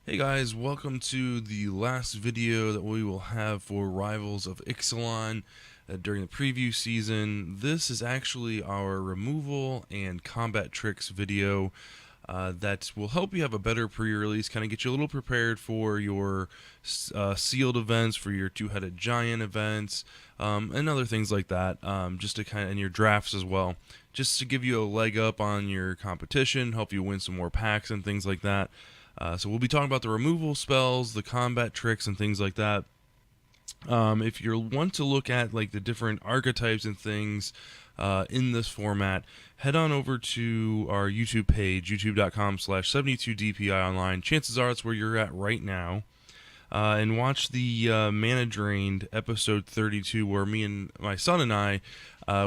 Hey guys, welcome to the last video that we will have for Rivals of Ixalan during the preview season. This is actually our removal and combat tricks video that will help you have a better pre-release, kind of get you a little prepared for your sealed events, for your two-headed giant events, and other things like that, just to kind of, and your drafts as well, just to give you a leg up on your competition, help you win some more packs and things like that. So we'll be talking about the removal spells, the combat tricks, and things like that. If you want to look at like the different archetypes and things in this format, head on over to our YouTube page, youtube.com/72dpi online. Chances are it's where you're at right now. And watch the Mana Drained episode 32, where me and my son and I,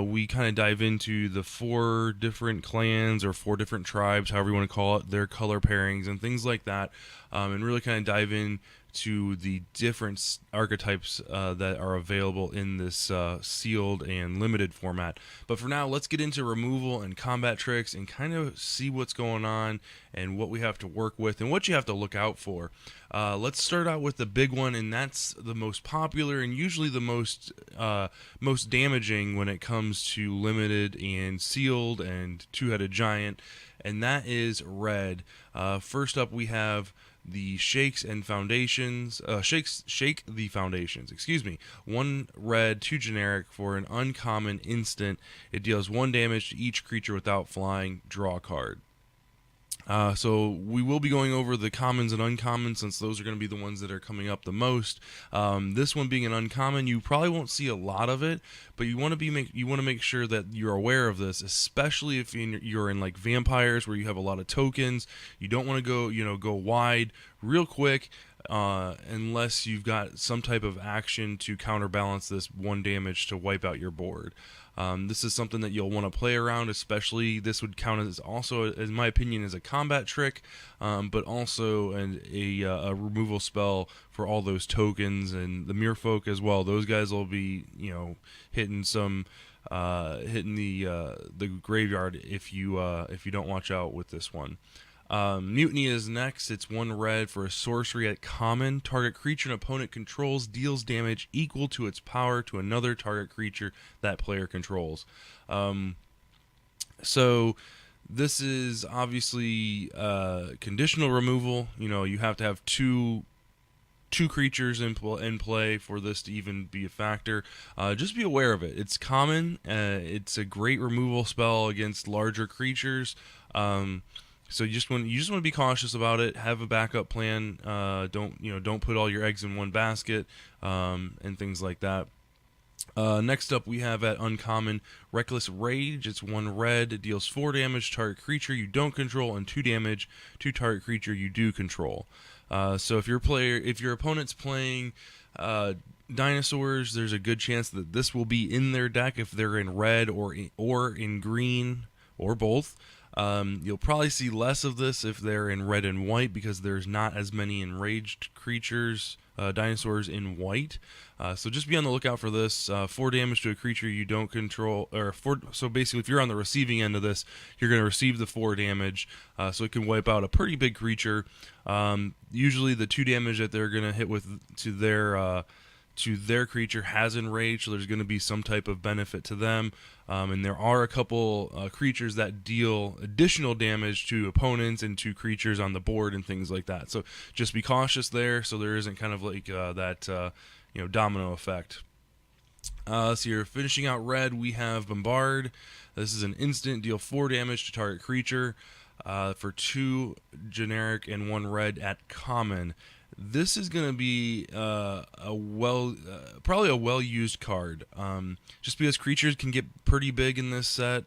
we kind of dive into the 4 different clans or 4 different tribes, however you want to call it, their color pairings and things like that, and really kind of dive in to the different archetypes that are available in this sealed and limited format. But for now, let's get into removal and combat tricks and kind of see what's going on and what we have to work with and what you have to look out for. Let's start out with the big one, and that's the most popular and usually the most damaging when it comes to limited and sealed and two-headed giant, and that is red. First up, we have the shake the foundations. Excuse me. 1 red, 2 generic for an uncommon instant. It deals 1 damage to each creature without flying. Draw a card. So we will be going over the commons and uncommons, since those are going to be the ones that are coming up the most. This one being an uncommon, you probably won't see a lot of it, but you want to make sure that you're aware of this, especially if you're in like vampires where you have a lot of tokens. You don't want to go wide real quick. Unless you've got some type of action to counterbalance this 1 damage to wipe out your board. This is something that you'll want to play around, especially this would count as also, in my opinion, as a combat trick, but also a removal spell for all those tokens and the Merfolk as well. Those guys will be, hitting the graveyard if you don't watch out with this one. Mutiny is next. It's 1 red for a sorcery at common. Target creature an opponent controls deals damage equal to its power to another target creature that player controls. So this is obviously conditional removal. You have to have two creatures in play for this to even be a factor. Just be aware of it. It's common. It's a great removal spell against larger creatures. So you just want to be cautious about it. Have a backup plan. Don't put all your eggs in one basket, and things like that. Next up, we have at uncommon Reckless Rage. It's 1 red. It deals 4 damage to target creature you don't control and 2 damage to target creature you do control. So if your opponent's playing dinosaurs, there's a good chance that this will be in their deck if they're in red or in green or both. You'll probably see less of this if they're in red and white, because there's not as many enraged creatures, dinosaurs in white. So just be on the lookout for this. 4 damage to a creature you don't control, so basically if you're on the receiving end of this, you're going to receive the 4 damage, so it can wipe out a pretty big creature. Usually the 2 damage that they're going to hit with to their creature has enraged, so there's going to be some type of benefit to them. And there are a couple creatures that deal additional damage to opponents and to creatures on the board and things like that. So just be cautious there, so there isn't kind of like that domino effect. So you're finishing out red. We have Bombard. This is an instant, deal 4 damage to target creature for 2 generic and 1 red at common. This is going to be probably a well-used card, just because creatures can get pretty big in this set.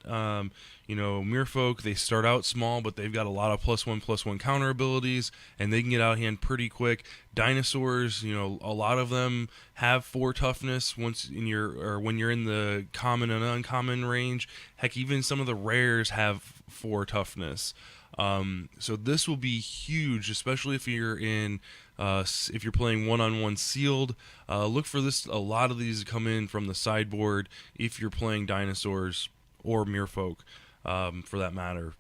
Merfolk, they start out small, but they've got a lot of +1/+1 counter abilities, and they can get out of hand pretty quick. Dinosaurs, a lot of them have 4 toughness when you're in the common and uncommon range. Heck, even some of the rares have 4 toughness. So this will be huge, especially if you're playing one-on-one sealed. Look for this. A lot of these come in from the sideboard if you're playing dinosaurs or Merfolk, for that matter.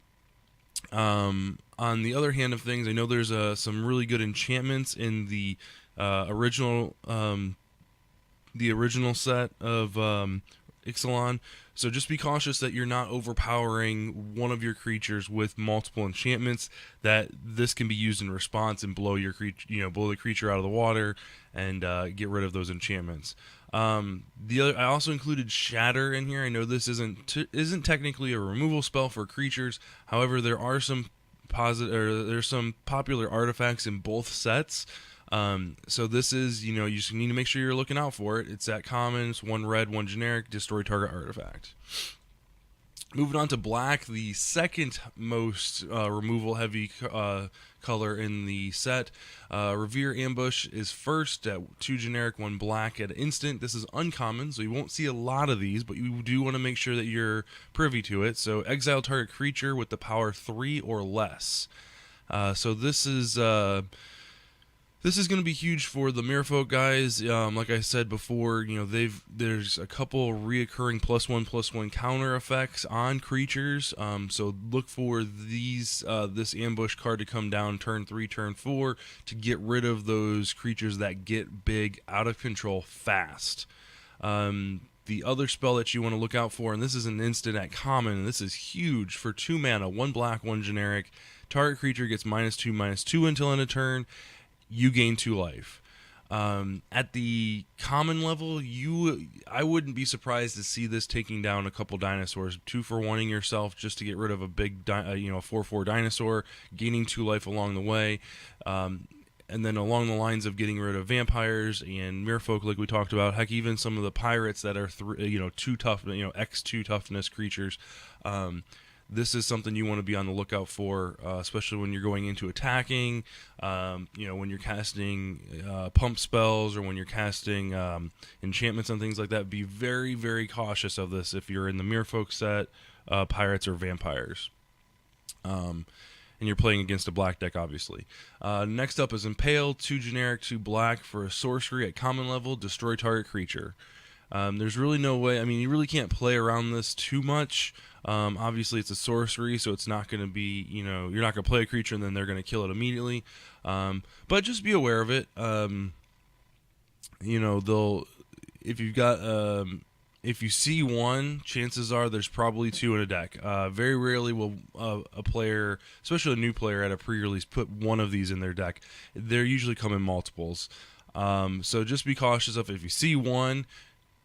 On the other hand of things, I know there's some really good enchantments in original the original set of Ixalan. So just be cautious that you're not overpowering one of your creatures with multiple enchantments. That this can be used in response and blow your blow the creature out of the water and get rid of those enchantments. I also included Shatter in here. I know this isn't technically a removal spell for creatures. However, there's some popular artifacts in both sets. So this is, you just need to make sure you're looking out for it. It's at common. It's 1 red, 1 generic, destroy target artifact. Moving on to black, the second most removal heavy color in the set. Revere Ambush is first at 2 generic, 1 black at instant. This is uncommon, so you won't see a lot of these, but you do want to make sure that you're privy to it. So exile target creature with the power 3 or less. So this is going to be huge for the Merfolk guys. Like I said before, there's a couple reoccurring +1/+1 counter effects on creatures. So look for this ambush card to come down turn 3, turn 4 to get rid of those creatures that get big, out of control fast. The other spell that you want to look out for, and this is an instant at common, and this is huge for 2 mana, 1 black, 1 generic. Target creature gets -2/-2 until end of turn. You gain 2 life. At the common level, I wouldn't be surprised to see this taking down a couple dinosaurs. 2 for 1ing yourself just to get rid of a big, 4/4 dinosaur, gaining 2 life along the way. And then along the lines of getting rid of vampires and merfolk, like we talked about, heck, even some of the pirates that are 2 tough, X2 toughness creatures. This is something you want to be on the lookout for, especially when you're going into attacking, when you're casting pump spells or when you're casting enchantments and things like that. Be very, very cautious of this if you're in the Merfolk set, pirates or vampires. And you're playing against a black deck, obviously. Next up is Impale, 2 generic, 2 black for a sorcery at common level, destroy target creature. There's really no way, you really can't play around this too much. Obviously, it's a sorcery, so it's not going to be, you're not going to play a creature and then they're going to kill it immediately. But just be aware of it. If you see 1, chances are there's probably 2 in a deck. Very rarely will a player, especially a new player at a pre-release, put 1 of these in their deck. They usually come in multiples. So just be cautious of if you see 1.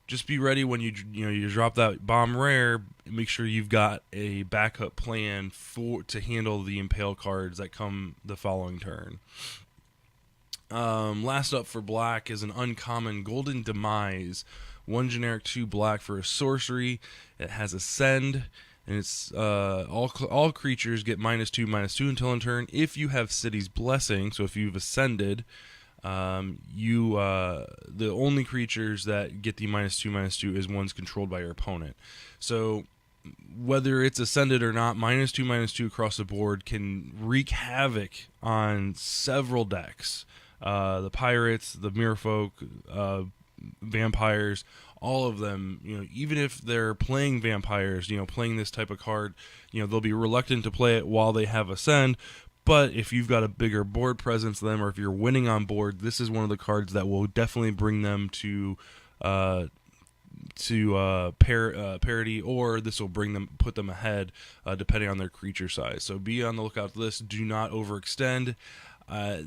Just be ready when you drop that bomb rare. Make sure you've got a backup plan to handle the Impale cards that come the following turn. Last up for black is an uncommon Golden Demise, 1 generic, 2 black for a sorcery. It has Ascend, and it's all creatures get -2/-2 until end turn. If you have City's Blessing, so if you've ascended. The only creatures that get the -2/-2 is ones controlled by your opponent. So whether it's ascended or not, -2/-2 across the board can wreak havoc on several decks. The pirates, the merfolk, vampires, all of them, even if they're playing vampires, playing this type of card, they'll be reluctant to play it while they have ascend. But if you've got a bigger board presence than them, or if you're winning on board, this is one of the cards that will definitely bring them to parity, or this will put them ahead, depending on their creature size. So be on the lookout for this. Do not overextend. I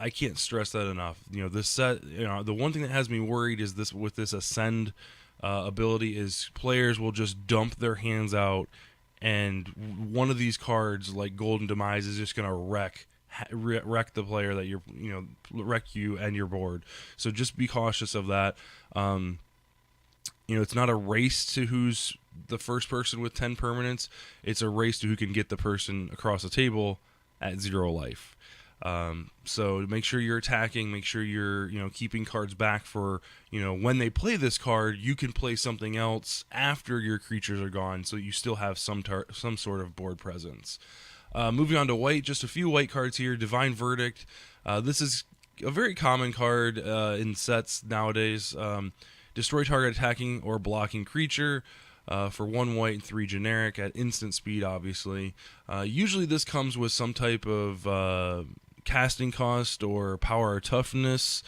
can't stress that enough. This set. The one thing that has me worried is this with this ascend ability is players will just dump their hands out. And one of these cards, like Golden Demise, is just going to wreck the player that wreck you and your board. So just be cautious of that. It's not a race to who's the first person with 10 permanents. It's a race to who can get the person across the table at 0 life. So make sure you're attacking, make sure you're, keeping cards back for, when they play this card, you can play something else after your creatures are gone, so you still have some sort of board presence. Moving on to white, just a few white cards here. Divine Verdict. This is a very common card in sets nowadays. Destroy target attacking or blocking creature. for 1 white and 3 generic at instant speed, obviously. Usually this comes with some type of casting cost or power or toughness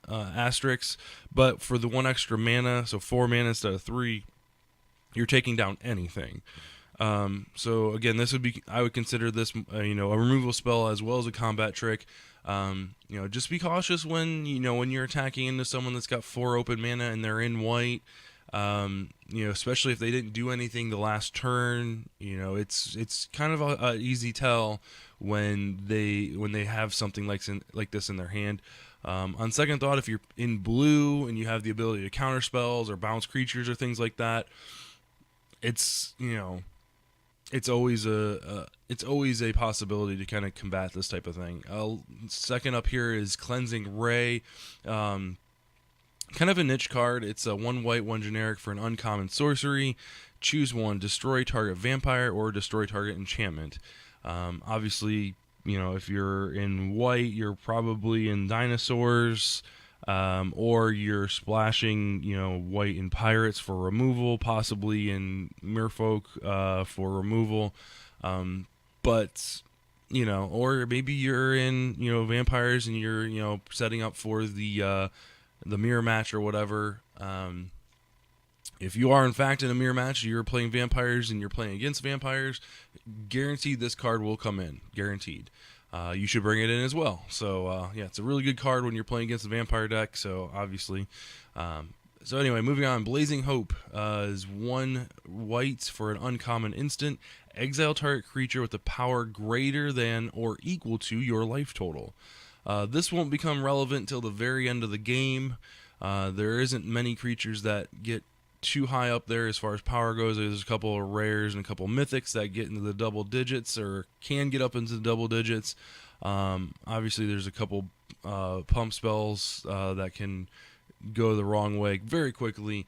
asterisks, but for the 1 extra mana, so 4 mana instead of 3, you're taking down anything. So again, I would consider this a removal spell as well as a combat trick. Just be cautious when you're attacking into someone that's got 4 open mana and they're in white. Especially if they didn't do anything the last turn. It's kind of a easy tell when they have something like this in their hand. On second thought, if you're in blue and you have the ability to counter spells or bounce creatures or things like that, it's always a possibility to kind of combat this type of thing. Second up here is Cleansing Ray. Kind of a niche card. It's a 1 white, 1 generic for an uncommon sorcery. Choose 1, destroy target vampire or destroy target enchantment. Obviously, if you're in white, you're probably in dinosaurs, or you're splashing, white in pirates for removal, possibly in merfolk for removal. But or maybe you're in vampires and you're setting up for the mirror match or whatever. If you are in fact in a mirror match, you're playing vampires and you're playing against vampires, guaranteed this card will come in. Guaranteed. You should bring it in as well. So it's a really good card when you're playing against the vampire deck. So obviously, so anyway, moving on. Blazing Hope is 1 white for an uncommon instant. Exile target creature with a power greater than or equal to your life total. This won't become relevant till the very end of the game. There isn't many creatures that get too high up there as far as power goes. There's a couple of rares and a couple of mythics that get into the double digits or can get up into the double digits. Obviously, there's a couple pump spells that can go the wrong way very quickly.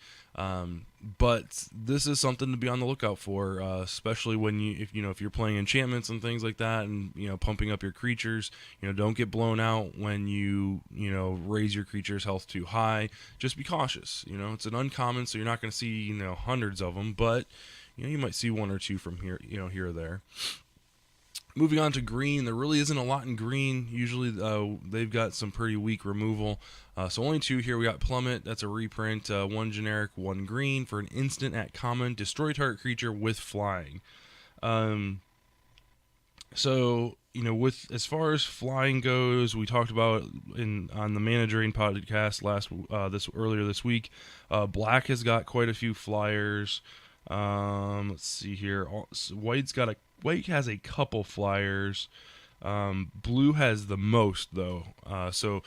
But this is something to be on the lookout for, especially when if you're playing enchantments and things like that, and pumping up your creatures. Don't get blown out when you raise your creature's health too high. Just be cautious. It's an uncommon, so you're not going to see hundreds of them, but you might see 1 or 2 from here here or there. Moving on to green, there really isn't a lot in green. Usually they've got some pretty weak removal. So only 2 here. We got Plummet, that's a reprint, 1 generic, 1 green for an instant at common. Destroy target creature with flying. So, with as far as flying goes, we talked about on the Mana Drain podcast earlier this week. Black has got quite a few flyers. Let's see here. White has a couple flyers. Blue has the most, though. So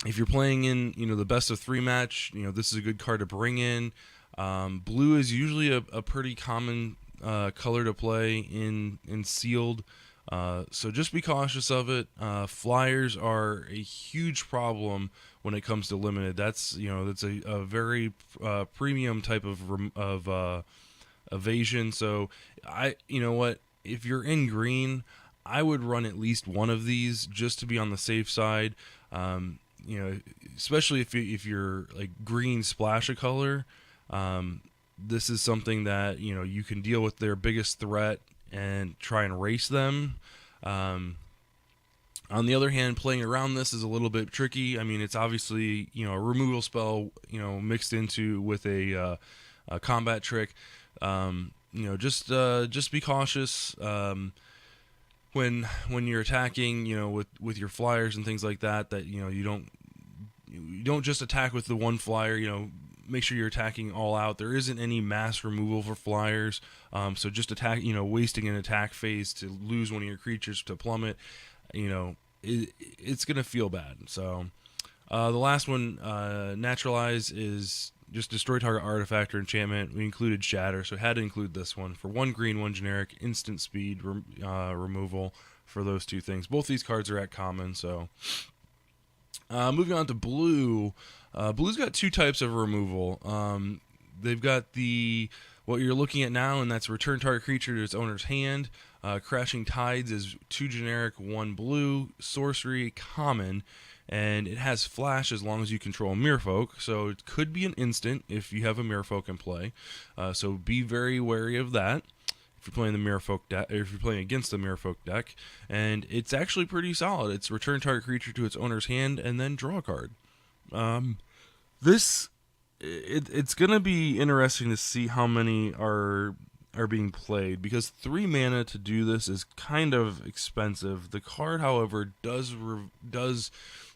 if you're playing in the best of 3 match, this is a good card to bring in. Blue is usually a pretty common color to play in sealed. So just be cautious of it. Flyers are a huge problem when it comes to limited. That's a very premium type of evasion. So if you're in green, I would run at least 1 of these just to be on the safe side. Especially if you're like green splash a color. This is something that you can deal with their biggest threat and try and race them. On the other hand, playing around this is a little bit tricky. I mean, it's obviously a removal spell mixed into with a combat trick. Just be cautious when you're attacking. With your flyers and things like that. That you don't just attack with the 1 flyer. Make sure you're attacking all out. There isn't any mass removal for flyers, so just attack. Wasting an attack phase to lose 1 of your creatures to Plummet. It's gonna feel bad. So the last one, Naturalize, is just destroy target artifact or enchantment. We included Shatter, so had to include this one for 1 green, 1 generic, instant speed removal for those 2 things. Both these cards are at common. So moving on to blue. Blue's got 2 types of removal. They've got what you're looking at now, and that's return target creature to its owner's hand. Crashing Tides is 2 generic, 1 blue, sorcery, common. and it has flash as long as you control Merfolk, so it could be an instant if you have a Merfolk in play. So be very wary of that if you're playing the Merfolk deck, or if you're playing against the Merfolk deck. And it's actually pretty solid. It's return target creature to its owner's hand and then draw a card. It's gonna be interesting to see how many are being played, because 3 mana to do this is kind of expensive. The card, however, does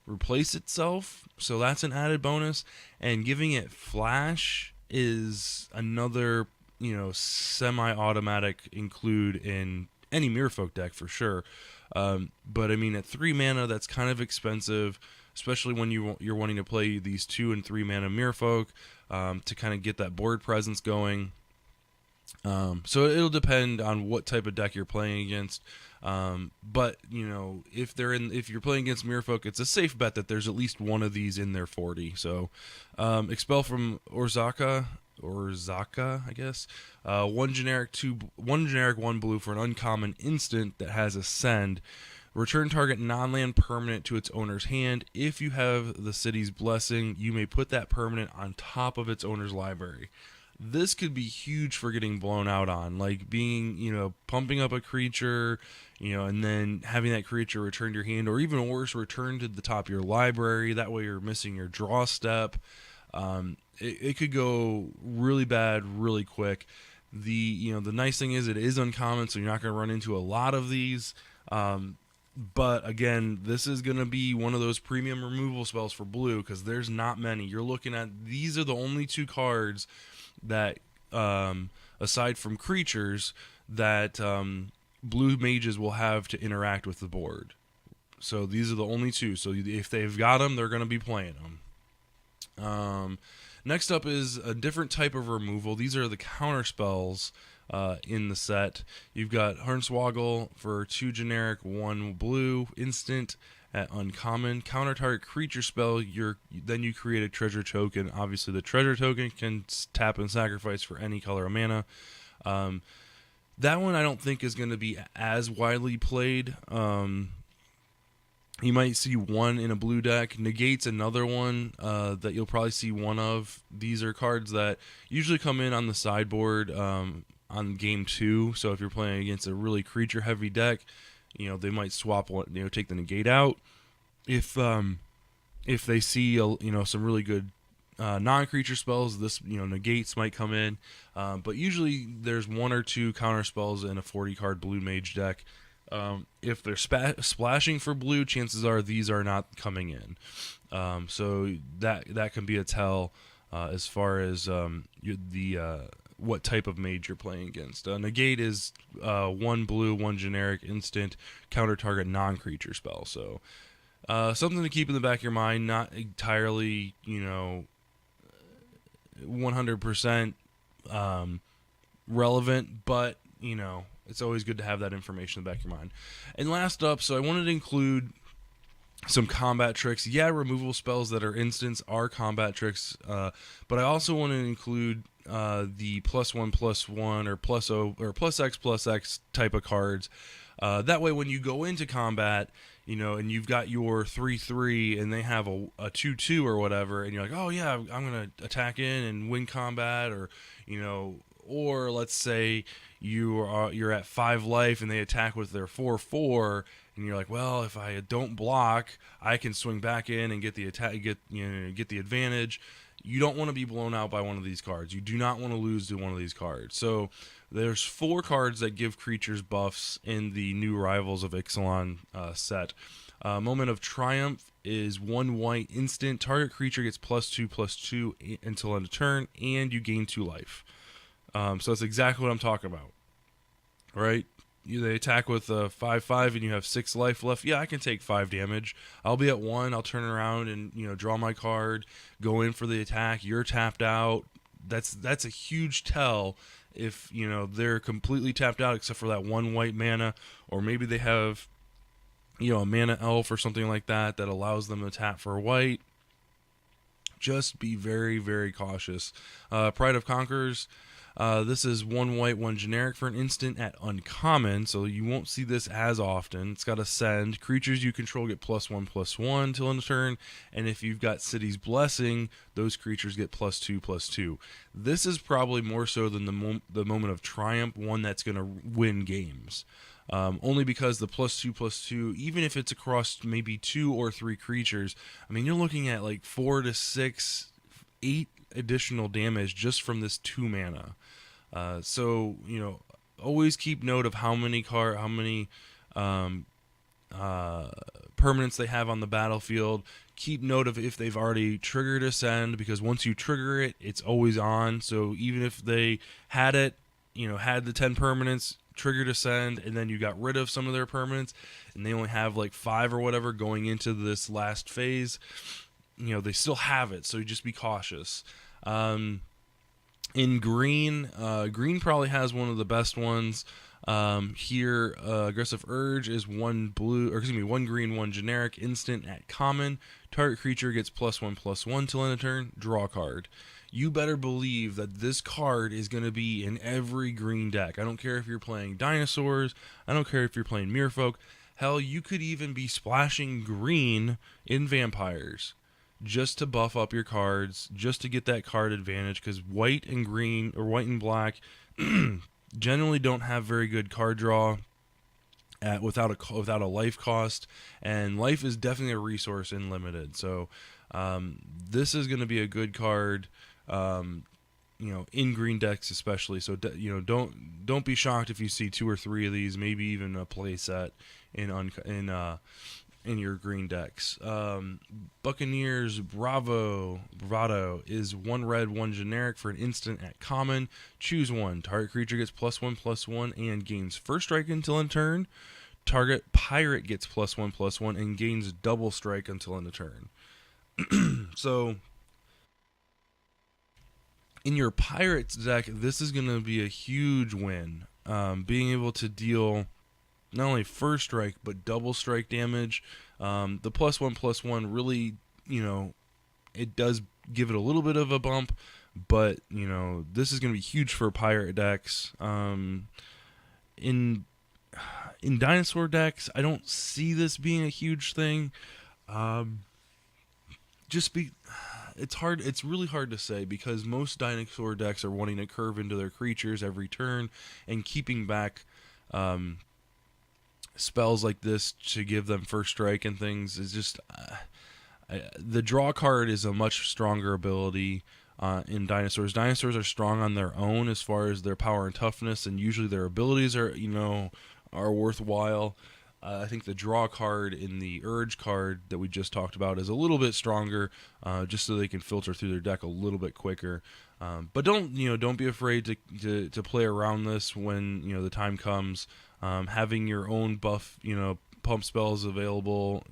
replace itself, so that's an added bonus. And giving it flash is another, semi-automatic include in any Merfolk deck for sure. But I mean, at 3 mana, that's kind of expensive, especially when you're wanting to play these 2 and 3 mana Merfolk to kind of get that board presence going. So it'll depend on what type of deck you're playing against. But if you're playing against Merfolk, it's a safe bet that there's at least one of these in their 40. So Expel from Orzhaka, I guess. 1 generic, 1 blue for an uncommon instant that has Ascend. Return target non-land permanent to its owner's hand. If you have the city's blessing, you may put that permanent on top of its owner's library. This could be huge for getting blown out on, like being, pumping up a creature, and then having that creature return to your hand, or even worse, return to the top of your library. That way you're missing your draw step. It could go really bad really quick. The nice thing is it is uncommon, so you're not going to run into a lot of these. But again, this is going to be one of those premium removal spells for blue, because there's not many. You're looking at, these are the only 2 cards that, aside from creatures, that blue mages will have to interact with the board. So these are the only 2. So if they've got them, they're going to be playing them. Next up is a different type of removal. These are the counter spells in the set. You've got Hornswoggle for 2 generic, 1 blue, instant at uncommon. Counter target creature spell, then you create a treasure token. Obviously, the treasure token can tap and sacrifice for any color of mana. That one I don't think is going to be as widely played. You might see one in a blue deck. Negate's another one that you'll probably see one of. These are cards that usually come in on the sideboard on game 2. So if you're playing against a really creature-heavy deck, they might swap one, take the negate out. If they see some really good non-creature spells, this negates might come in. But usually there's 1 or 2 counter spells in a 40-card blue mage deck. If they're splashing for blue, chances are these are not coming in. So that can be a tell as far as what type of mage you're playing against. Negate is 1 blue, 1 generic, instant, counter target non-creature spell. So something to keep in the back of your mind. Not entirely 100% relevant, but it's always good to have that information in the back of your mind. And last up, so I wanted to include some combat tricks. Yeah, removal spells that are instants are combat tricks, but I also want to include the +1/+1 or +X/+X type of cards. That way, when you go into combat, and you've got your 3/3 and they have a 2/2 or whatever, and you're like, oh yeah, I'm gonna attack in and win combat, or let's say you're at 5 life and they attack with their 4/4, and you're like, well, if I don't block, I can swing back in and get the attack, get the advantage. You don't want to be blown out by one of these cards. You do not want to lose to one of these cards. So there's 4 cards that give creatures buffs in the new Rivals of Ixalan set. Moment of Triumph is 1 white instant. Target creature gets +2/+2 until end of turn, and you gain 2 life. So that's exactly what I'm talking about, right? They attack with a 5/5 and you have 6 life left. Yeah, I can take 5 damage. I'll be at 1. I'll turn around and draw my card, go in for the attack. You're tapped out. That's a huge tell if they're completely tapped out except for that 1 white mana, or maybe they have a mana elf or something like that allows them to tap for white. Just be very, very cautious. Pride of Conquerors. This is 1 white, 1 generic for an instant at uncommon, so you won't see this as often. It's got Ascend. Creatures you control get +1/+1 till end of turn, and if you've got City's Blessing, those creatures get +2/+2. This is probably more so than the Moment of Triumph, one that's going to win games. Only because the +2/+2, even if it's across maybe 2 or 3 creatures, I mean, you're looking at like 4 to 6, 8 additional damage just from this 2 mana. So always keep note of how many permanents they have on the battlefield. Keep note of if they've already triggered Ascend, because once you trigger it, it's always on. So even if they had it, had the 10 permanents, triggered Ascend, and then you got rid of some of their permanents, and they only have like 5 or whatever going into this last phase, they still have it. So just be cautious. In green, green probably has one of the best ones. Here, Aggressive Urge is 1 green, 1 generic, instant at common. Target creature gets +1/+1 till end of turn. Draw a card. You better believe that this card is going to be in every green deck. I don't care if you're playing dinosaurs. I don't care if you're playing Merfolk. Hell, you could even be splashing green in vampires just to buff up your cards, just to get that card advantage, because white and green, or white and black, generally don't have very good card draw without a life cost, and life is definitely a resource in limited. So this is going to be a good card, in green decks especially. So don't be shocked if you see 2 or 3 of these, maybe even a play set in your green decks. Buccaneers Bravado is 1 red, 1 generic for an instant at common. Choose 1. Target creature gets +1/+1 and gains first strike until end of turn. Target pirate gets +1/+1 and gains double strike until end of turn. So in your pirates deck, this is going to be a huge win. Being able to deal not only first strike but double strike damage. The +1/+1 really, it does give it a little bit of a bump, but this is going to be huge for pirate decks. In dinosaur decks, I don't see this being a huge thing. It's really hard to say, because most dinosaur decks are wanting to curve into their creatures every turn and keeping back spells like this to give them first strike and things. Is just the draw card is a much stronger ability in dinosaurs. Dinosaurs are strong on their own as far as their power and toughness, and usually their abilities are worthwhile. I think the draw card in the Urge card that we just talked about is a little bit stronger, just so they can filter through their deck a little bit quicker. But don't be afraid to play around this when the time comes. Having your own buff, pump spells available,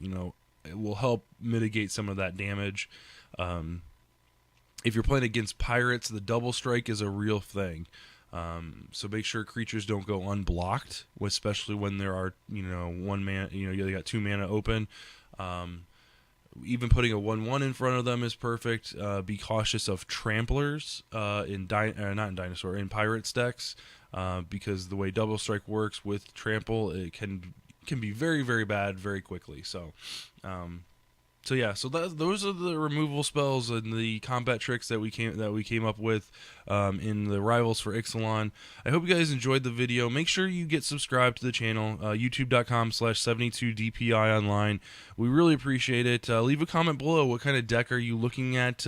it will help mitigate some of that damage. If you're playing against pirates, the double strike is a real thing. So make sure creatures don't go unblocked, especially when there are 1 mana. You got 2 mana open. Even putting a 1/1 in front of them is perfect. Be cautious of tramplers in pirates decks, because the way double strike works with trample, it can be very, very bad very quickly. So those are the removal spells and the combat tricks that we came up with in the Rivals for Ixalan. I hope you guys enjoyed the video. Make sure you get subscribed to the channel, youtube.com/72DPI online. We really appreciate it. Leave a comment below. What kind of deck are you looking at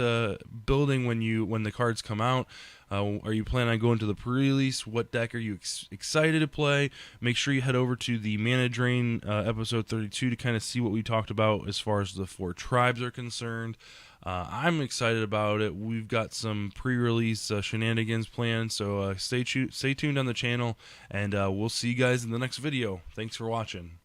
building when the cards come out? Are you planning on going to the pre-release? What deck are you excited to play? Make sure you head over to the Mana Drain episode 32 to kind of see what we talked about as far as the 4 tribes are concerned. I'm excited about it. We've got some pre-release shenanigans planned, so stay tuned on the channel, and we'll see you guys in the next video. Thanks for watching.